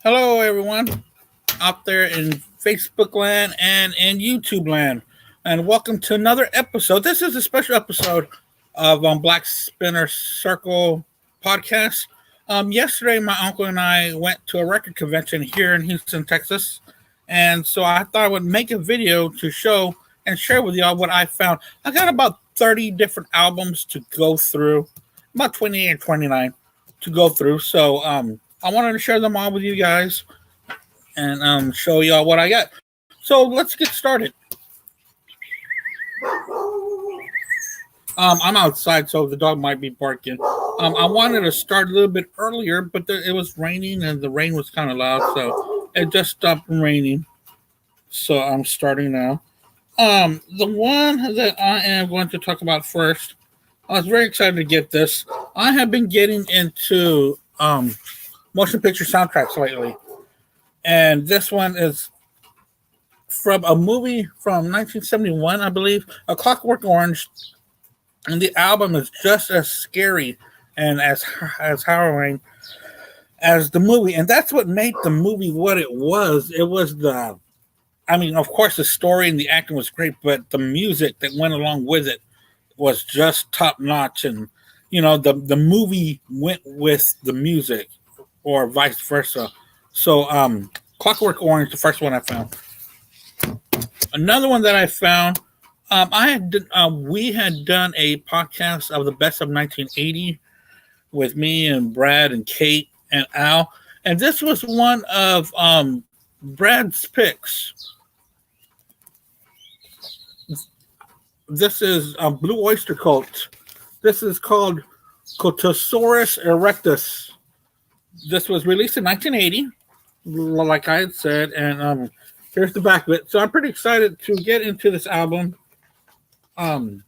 Hello, everyone out there in Facebook land and in YouTube land, and welcome to another episode. This is a special episode of Black Spinner Circle podcast. Yesterday, my uncle and I went to a record convention here in Houston, Texas, and so I thought I would make a video to show and share with y'all what I found. I got about 30 different albums to go through, about 28 or 29 to go through. So, I wanted to share them all with you guys and show y'all what I got. So let's get started. I'm outside, so the dog might be barking. I wanted to start a little bit earlier, but it was raining and the rain was kind of loud, so it just stopped raining. So I'm starting now. The one that I am going to talk about first, I was very excited to get this. I have been getting into motion picture soundtracks lately. And this one is from a movie from 1971, I believe, A Clockwork Orange. And the album is just as scary and as harrowing as the movie. And that's what made the movie what it was. It was of course, the story and the acting was great, but the music that went along with it was just top notch. And, the movie went with the music or vice versa. So, Clockwork Orange, the first one I found. Another one that I found, we had done a podcast of the best of 1980 with me and Brad and Kate and Al, and this was one of Brad's picks. This is Blue Oyster Cult. This is called Cotosaurus Erectus. This was released in 1980, like I had said, and here's the back of it. So I'm pretty excited to get into this album. I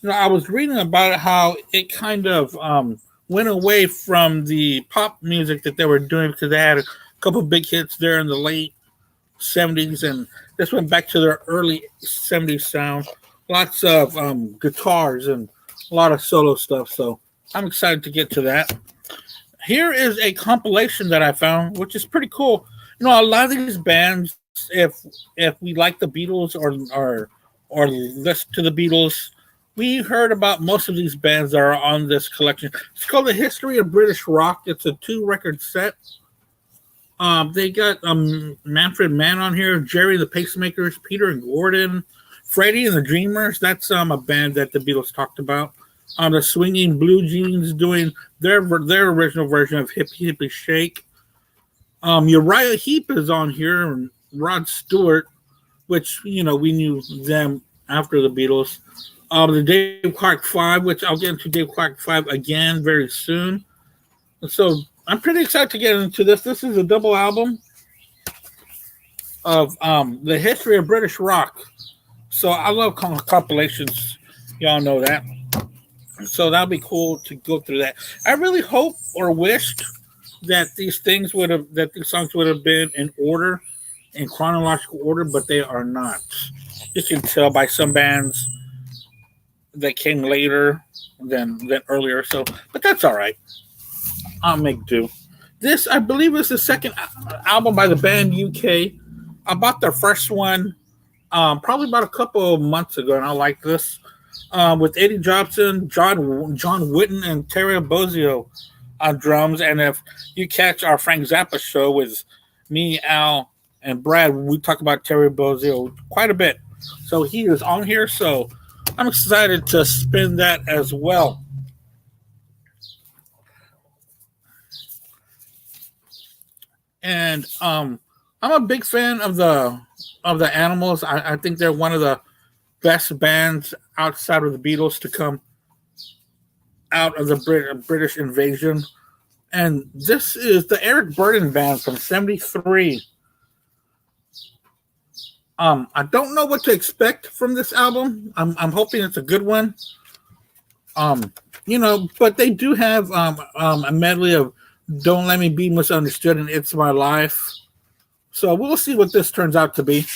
was reading about it, how it kind of went away from the pop music that they were doing because they had a couple big hits there in the late 70s, and this went back to their early 70s sound. Lots of guitars and a lot of solo stuff, so I'm excited to get to that. Here is a compilation that I found, which is pretty cool. A lot of these bands, if we like the Beatles or listen to the Beatles, we heard about most of these bands that are on this collection. It's called The History of British Rock. It's a 2-record set. They got Manfred Mann on here, Jerry the Pacemakers, Peter and Gordon, Freddie and the Dreamers. That's a band that the Beatles talked about. The Swinging Blue Jeans doing their original version of Hippie Hippie Shake. Uriah Heep is on here, and Rod Stewart, which, we knew them after the Beatles. The Dave Clark 5, which I'll get into Dave Clark 5 again very soon. So I'm pretty excited to get into this. This is a double album of the history of British rock. So I love compilations. Y'all know that. So that'll be cool to go through that. I really hope or wished that these songs would have been in order, in chronological order, but they are not. You can tell by some bands that came later than earlier. So, but that's all right. I'll make do. This, I believe, is the second album by the band UK. I bought their first one probably about a couple of months ago, and I like this. With Eddie Jobson, John Witten, and Terry Bozzio on drums. And if you catch our Frank Zappa show with me, Al, and Brad, we talk about Terry Bozzio quite a bit. So he is on here. So I'm excited to spin that as well. And I'm a big fan of the Animals. I think they're one of the best bands outside of the Beatles to come out of the British invasion. And this is the Eric Burton band from 73. I don't know what to expect from this album. I'm hoping it's a good one. But they do have a medley of Don't Let Me Be Misunderstood and It's My Life. So we'll see what this turns out to be.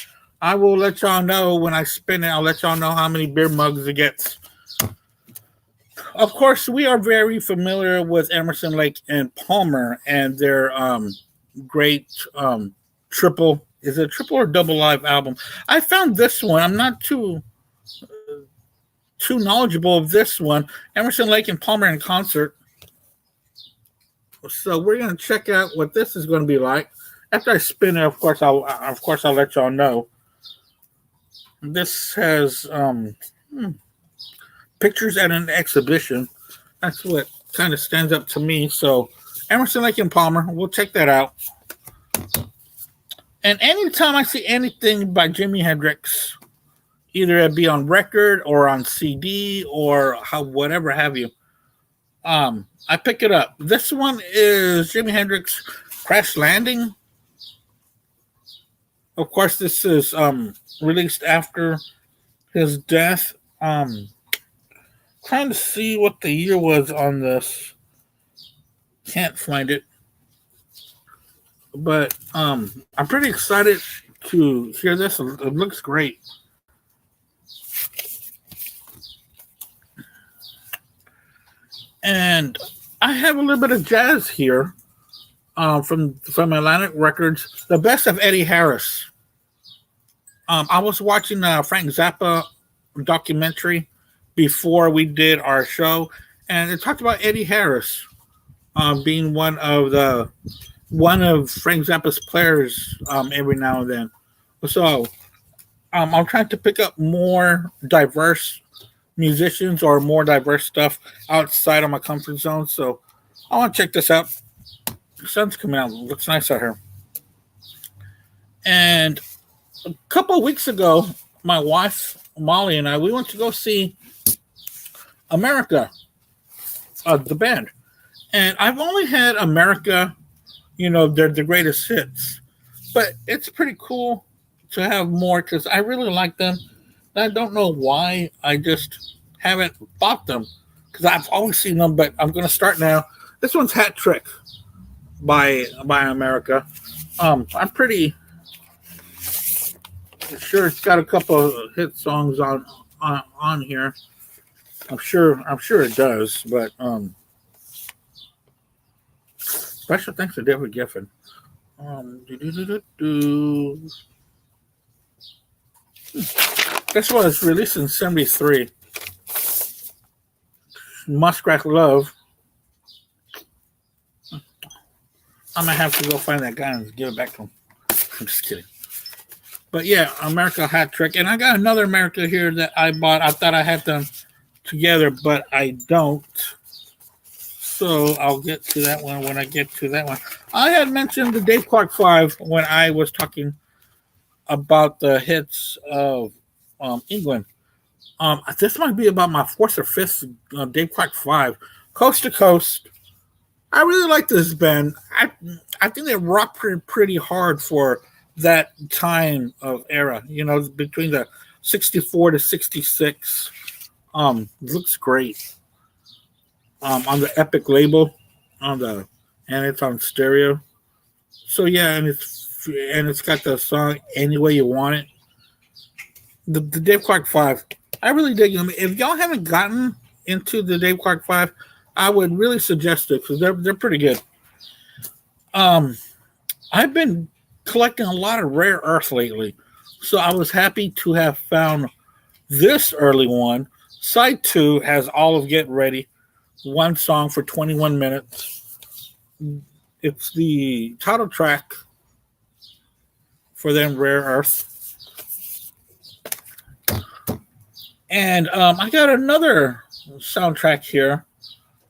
I will let y'all know when I spin it. I'll let y'all know how many beer mugs it gets. Of course, we are very familiar with Emerson, Lake, and Palmer and their great triple. Is it a triple or double live album? I found this one. I'm not too knowledgeable of this one. Emerson, Lake and Palmer in concert. So we're gonna check out what this is going to be like. After I spin it, of course I'll let y'all know. This has pictures at an exhibition. That's what kind of stands up to me. So Emerson, Lake and Palmer, we'll check that out. And anytime I see anything by Jimi Hendrix, either it be on record or on CD or whatever have you, I pick it up. This one is Jimi Hendrix Crash Landing. Of course, this is released after his death. Trying to see what the year was on this. Can't find it. But I'm pretty excited to hear this. It looks great. And I have a little bit of jazz here from Atlantic Records. The best of Eddie Harris. I was watching Frank Zappa documentary before we did our show, and it talked about Eddie Harris being one of Frank Zappa's players every now and then. So I'm trying to pick up more diverse musicians or more diverse stuff outside of my comfort zone. So I want to check this out. The sun's coming out. It looks nice out here. And a couple of weeks ago, my wife, Molly, and I, we went to go see America, the band. And I've only had America, they're the greatest hits. But it's pretty cool to have more because I really like them. I don't know why. I just haven't bought them because I've always seen them, but I'm going to start now. This one's Hat Trick by America. I'm pretty sure it's got a couple of hit songs on here. I'm sure it does, but special thanks to David Giffen. This was released in 73. Muskrat Love. I might have to go find that guy and give it back to him. I'm just kidding. But yeah, America Hat Trick. And I got another America here that I bought. I thought I had them together, but I don't. So I'll get to that one when I get to that one. I had mentioned the Dave Clark 5 when I was talking about the hits of England. This might be about my fourth or fifth Dave Clark 5. Coast to Coast. I really like this band. I think they rock pretty hard for that time of era. Between the 64 to 66. Looks great. On the Epic label, and it's on stereo. So yeah, and it's got the song Any Way You Want It. The Dave Clark 5. I really dig them. If y'all haven't gotten into the Dave Clark 5, I would really suggest it because they're pretty good. I've been collecting a lot of rare earth lately, so I was happy to have found this early one. Side 2 has all of Get Ready, one song for 21 minutes. It's the title track for them, Rare Earth. And I got another soundtrack here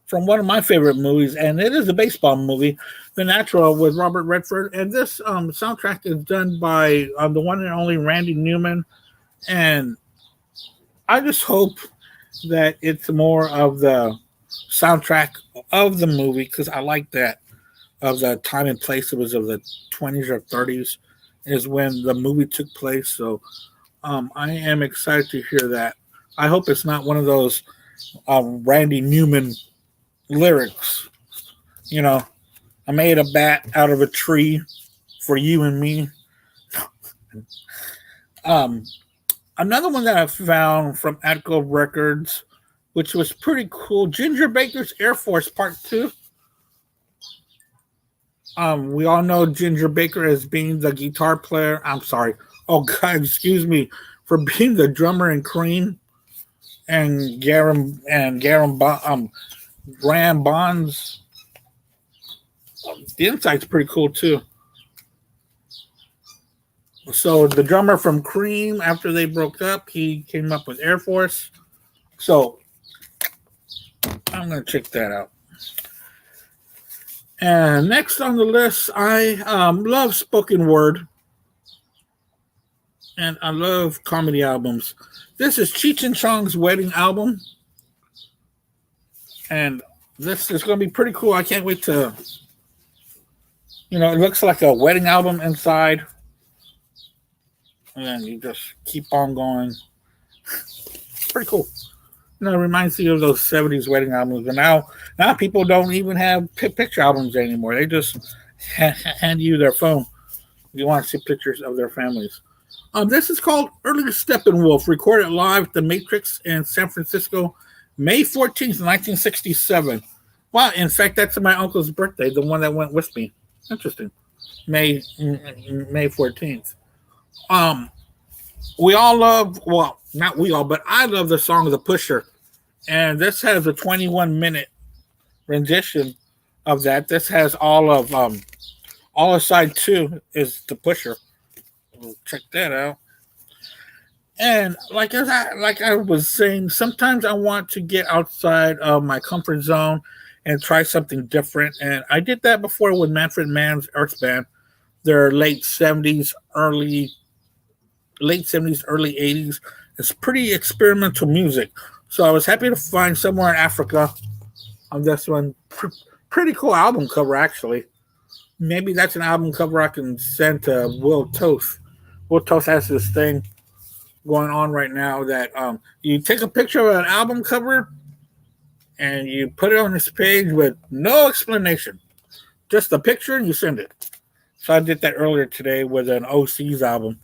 from one of my favorite movies, and it is a baseball movie, The Natural, with Robert Redford. And this soundtrack is done by the one and only Randy Newman. And I just hope that it's more of the soundtrack of the movie, because I like that, of the time and place. It was of the 20s or 30s is when the movie took place. So I am excited to hear that. I hope it's not one of those Randy Newman lyrics. I made a bat out of a tree for you and me. Another one that I found from Atco Records, which was pretty cool, Ginger Baker's Air Force Part 2. We all know Ginger Baker as being the guitar player. I'm sorry. Oh God, excuse me for being the drummer in Cream and Graham Bonds. The insight's pretty cool too. So the drummer from Cream, after they broke up, he came up with Air Force. So I'm gonna check that out. And next on the list, I love spoken word, and I love comedy albums. This is Cheech and Chong's wedding album, and this is going to be pretty cool. I can't wait to, it looks like a wedding album inside, and then you just keep on going. Pretty cool. It reminds me of those 70s wedding albums, but now people don't even have picture albums anymore. They just hand you their phone. You want to see pictures of their families. This is called Early Steppenwolf, recorded live at the Matrix in San Francisco, May 14th, 1967. Wow, in fact, that's my uncle's birthday, the one that went with me. Interesting. May 14th. We all love, well, not we all, but I love the song The Pusher. And this has a 21-minute rendition of that. This has all of side 2 is The Pusher. We'll check that out. And like I was saying, sometimes I want to get outside of my comfort zone and try something different. And I did that before with Manfred Mann's Earthband. Their late 70s, early 80s. It's pretty experimental music. So I was happy to find somewhere in Africa on this one. Pretty cool album cover, actually. Maybe that's an album cover I can send to Will Toth. Will Toth has this thing going on right now that you take a picture of an album cover and you put it on this page with no explanation. Just a picture and you send it. So I did that earlier today with an OC's album.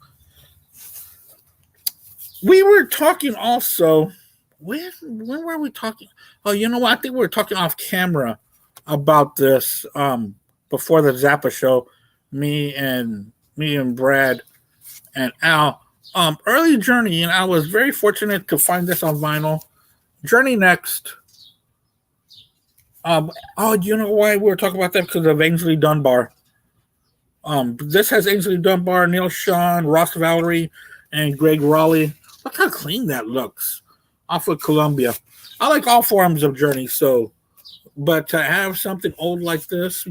We were talking also, when were we talking? Oh, you know what? I think we were talking off camera about this before the Zappa show. Me and Brad and Al. Early Journey, and I was very fortunate to find this on vinyl. Journey Next. You know why we were talking about that? Because of Ainsley Dunbar. This has Ainsley Dunbar, Neil Sean, Ross Valerie, and Greg Raleigh. Look how clean that looks off of Columbia. I like all forms of Journey, but to have something old like this,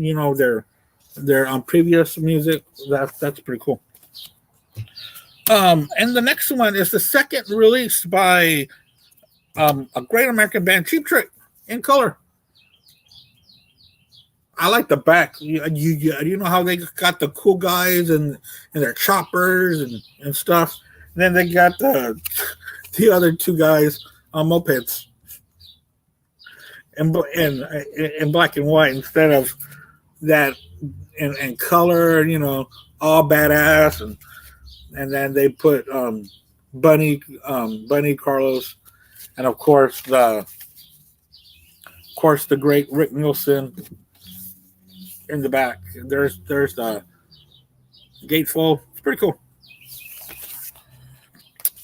their previous music, that's pretty cool. And the next one is the second release by a great American band, Cheap Trick, in color. I like the back. You know how they got the cool guys and their choppers and stuff. And then they got the other two guys on mopeds in black and white instead of that in color. All badass and then they put Bunny Carlos, and of course the great Rick Nielsen in the back. There's the gatefold. It's pretty cool.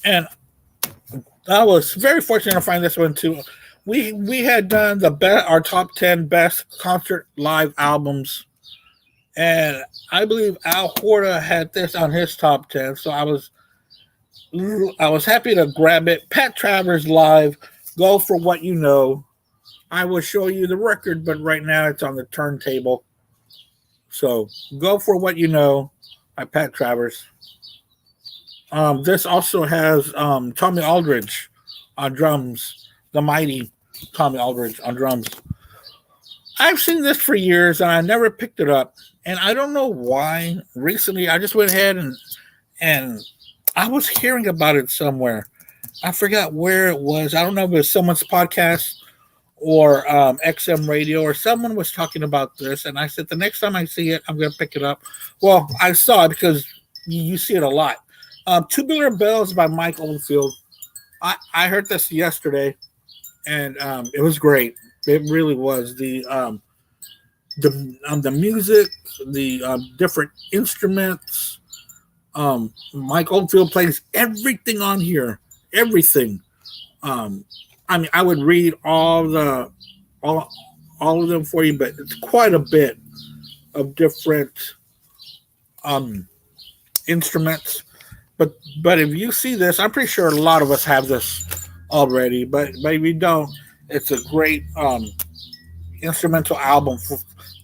And I was very fortunate to find this one too. We had done our top 10 best concert live albums, and I believe Al Horta had this on his top 10. So I was happy to grab it. Pat Travers live, Go For What You Know. I will show you the record, but right now it's on the turntable. So Go For What You Know by Pat Travers. This also has Tommy Aldridge on drums, the mighty Tommy Aldridge on drums. I've seen this for years and I never picked it up, and I don't know why. Recently, I just went ahead and I was hearing about it somewhere. I forgot where it was. I don't know if it was someone's podcast or XM radio, or someone was talking about this, and I said the next time I see it, I'm going to pick it up. Well, I saw it because you see it a lot. Tubular Bells by Mike Oldfield. I heard this yesterday, and it was great. It really was. the music, the different instruments. Mike Oldfield plays everything on here, everything. I mean, I would read all all of them for you, but it's quite a bit of different um, instruments. But if you see this, I'm pretty sure a lot of us have this already. But if you don't, it's a great instrumental album.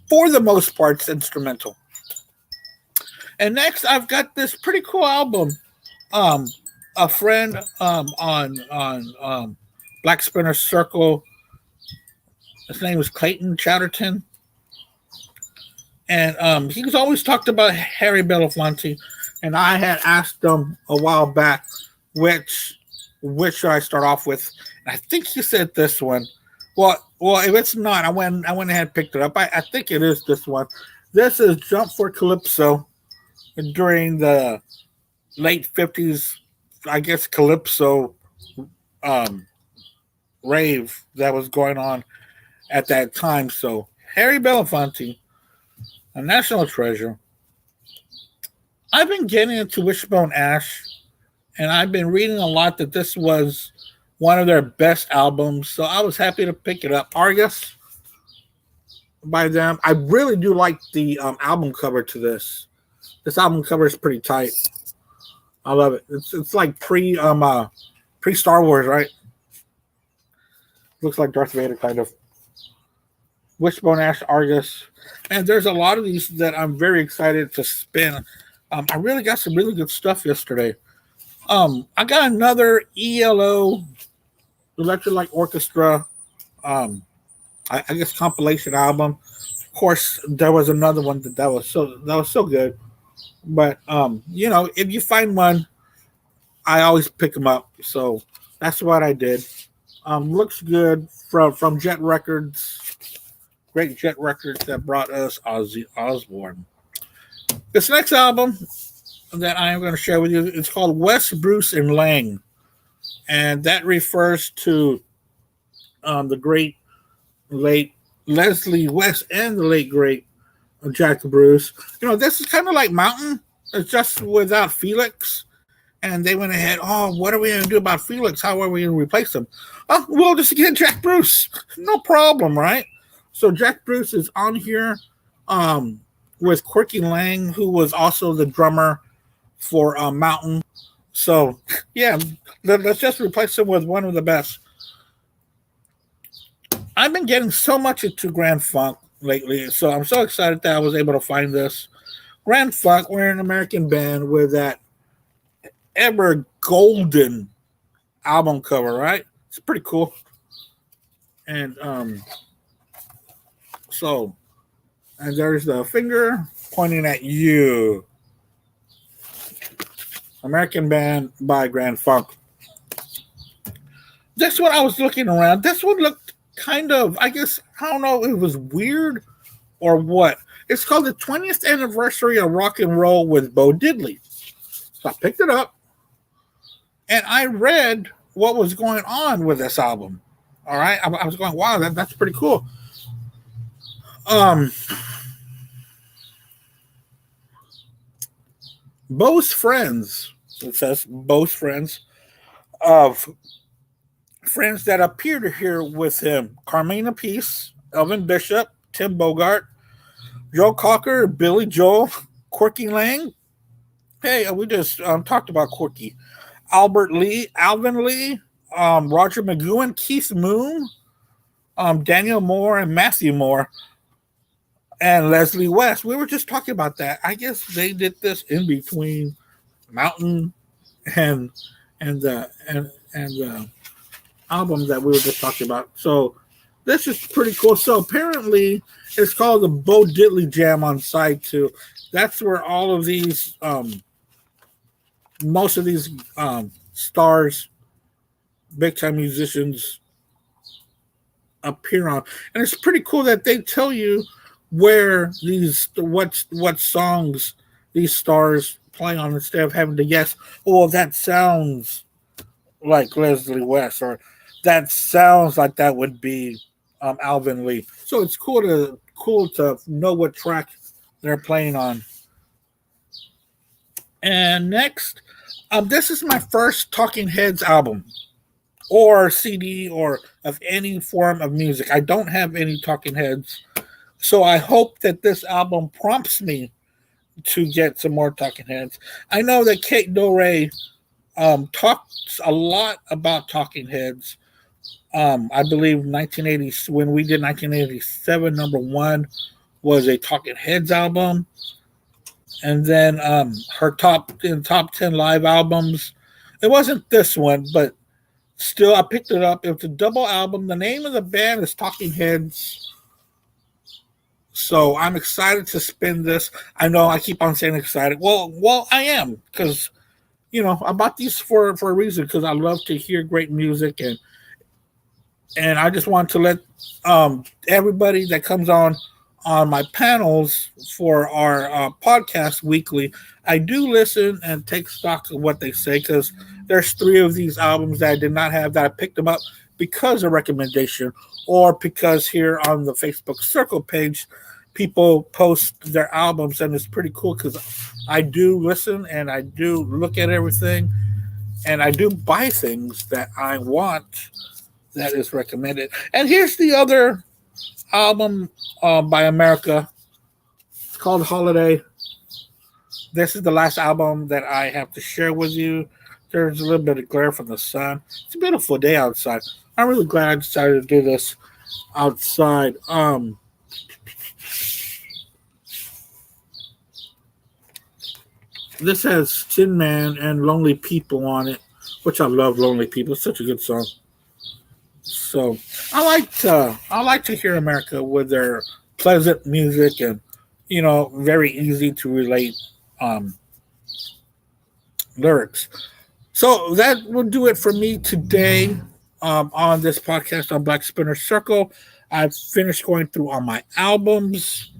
For the most part, it's instrumental. And next, I've got this pretty cool album. A friend on Black Spinner Circle. His name was Clayton Chatterton, and he was always talked about Harry Belafonte. And I had asked him a while back which should I start off with. And I think he said this one. Well, if it's not, I went ahead and picked it up. I think it is this one. This is Jump for Calypso during the late 50s, I guess, Calypso rave that was going on at that time. So Harry Belafonte, a national treasure. I've been getting into Wishbone Ash, and I've been reading a lot that this was one of their best albums. So I was happy to pick it up. Argus by them. I really do like the album cover to this. This album cover is pretty tight. I love it. It's like pre Star Wars, right? Looks like Darth Vader kind of. Wishbone Ash, Argus, and there's a lot of these that I'm very excited to spin. I really got some really good stuff yesterday. I got another ELO, Electric Light Orchestra, I guess compilation album. Of course, there was another one that was so good. But you know, if you find one, I always pick them up. So that's what I did. Looks good from Jet Records. Great Jet Records that brought us Ozzy Osbourne. This next album that I am going to share with you is called West, Bruce, and Lang. And that refers to the great late Leslie West and the late great Jack Bruce. You know, this is kind of like Mountain. It's just without Felix. And they went ahead, what are we going to do about Felix? How are we going to replace him? Oh, we'll just get Jack Bruce. No problem, right? So Jack Bruce is on here with Quirky Lang, who was also the drummer for Mountain. So, yeah, let's just replace him with one of the best. I've been getting so much into Grand Funk lately, so I'm so excited that I was able to find this. Grand Funk, we're an American band with that ever golden album cover, right? It's pretty cool. And and there's the finger pointing at you. American band by Grand Funk. This one, I was looking around. This one looked kind of, I guess, I don't know if it was weird or what. It's called the 20th Anniversary of Rock and Roll with Bo Diddley. So I picked it up and I read what was going on with this album. All right. I was going, wow, that's pretty cool. Bo's friends, it says Bo's friends that appeared here with him: Carmina Peace, Elvin Bishop, Tim Bogart, Joe Cocker, Billy Joel, Quirky Lang. Hey, we just talked about Quirky. Albert Lee, Alvin Lee, Roger McGowan, Keith Moon, Daniel Moore, and Matthew Moore. And Leslie West. We were just talking about that. I guess they did this in between Mountain and the album that we were just talking about. So this is pretty cool. So apparently it's called the Bo Diddley Jam on side 2. That's where all of these most of these stars, big time musicians appear on. And it's pretty cool that they tell you where what songs these stars play on instead of having to guess, that sounds like Leslie West, or that sounds like that would be Alvin Lee. So it's cool cool to know what track they're playing on. And next, this is my first Talking Heads album or CD or of any form of music. I don't have any Talking Heads, so I hope that this album prompts me to get some more Talking Heads. I know that Kate Dore talks a lot about Talking Heads. I believe 1980 when we did 1987, number one was a Talking Heads album, and then her top 10 live albums. It wasn't this one, but still, I picked it up. It was a double album. The name of the band is Talking Heads. So I'm excited to spin this. I know I keep on saying excited. Well, I am, because I bought these for a reason, because I love to hear great music, and I just want to let everybody that comes on my panels for our podcast weekly. I do listen and take stock of what they say, because there's 3 of these albums that I did not have that I picked them up because of recommendation, or because here on the Facebook Circle page, people post their albums, and it's pretty cool because I do listen and I do look at everything, and I do buy things that I want that is recommended. And here's the other album by America. It's called Holiday. This is the last album that I have to share with you. There's a little bit of glare from the sun. It's a beautiful day outside. I'm really glad I decided to do this outside. This has Tin Man and Lonely People on it, which I love. Lonely People. It's such a good song. So I like to hear America with their pleasant music and very easy to relate lyrics. So that will do it for me today on this podcast on Black Spinner Circle. I've finished going through all my albums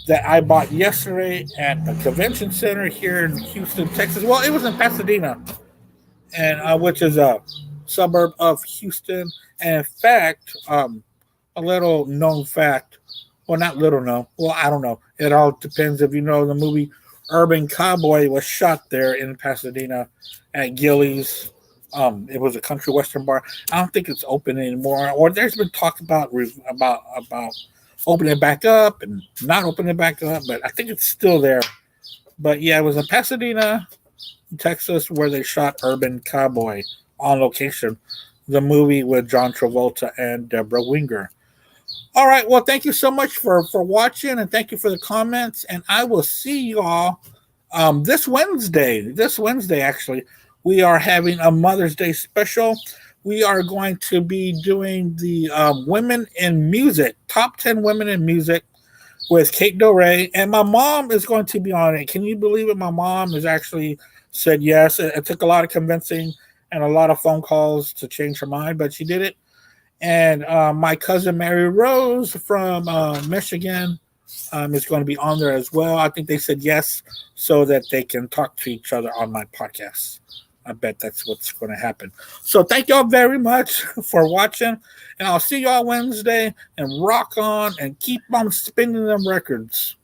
that I bought yesterday at the convention center here in Houston, Texas. Well, it was in Pasadena, and which is a suburb of Houston. And in fact, a little known fact, well, not little known, well, I don't know. It all depends if you know the movie Urban Cowboy was shot there in Pasadena at Gilley's. It was a country western bar. I don't think it's open anymore, or there's been talk about opening it back up and not opening it back up, but I think it's still there. But yeah, it was in Pasadena, Texas, where they shot Urban Cowboy on location, the movie with John Travolta and Deborah Winger. All right, well, thank you so much for watching, and thank you for the comments, and I will see you all this Wednesday, actually. We are having a Mother's Day special. We are going to be doing the Women in Music, Top 10 Women in Music with Kate Dore, and my mom is going to be on it. Can you believe it? My mom has actually said yes. It took a lot of convincing and a lot of phone calls to change her mind, but she did it. And my cousin Mary Rose from Michigan is going to be on there as well. I think they said yes so that they can talk to each other on my podcast. I bet that's what's going to happen. So thank y'all very much for watching, and I'll see y'all Wednesday, and rock on and keep on spinning them records.